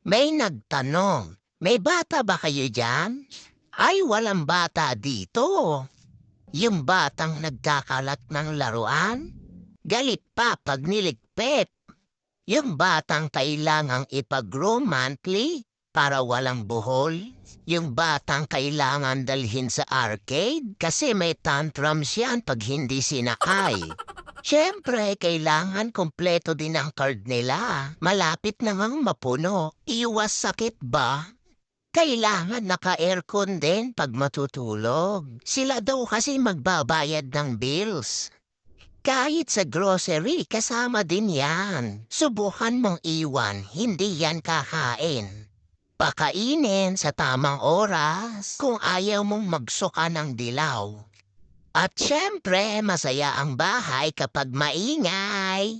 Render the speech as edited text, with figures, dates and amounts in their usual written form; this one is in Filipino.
May nagtanong, "May bata ba kayo diyan?" "Ay, walang bata dito." Yung batang nagkakalat ng laruan, galit pa 'pag niligpit. Yung batang kailangang ipag-groom monthly para walang buhol. Yung batang kailangan dalhin sa arcade kasi may tantrums yan 'pag hindi sinakay. Siyempre, kailangan kumpleto din ang card nila. Malapit na ngang mapuno. Iwas sakit ba? Kailangan naka-aircon din 'pag matutulog. Sila daw kasi magbabayad ng bills. Kahit sa grocery, kasama din yan. Subukan mong iwan, hindi yan kakain. Pakainin sa tamang oras kung ayaw mong magsuka ng dilaw. At syempre, masaya ang bahay kapag maingay.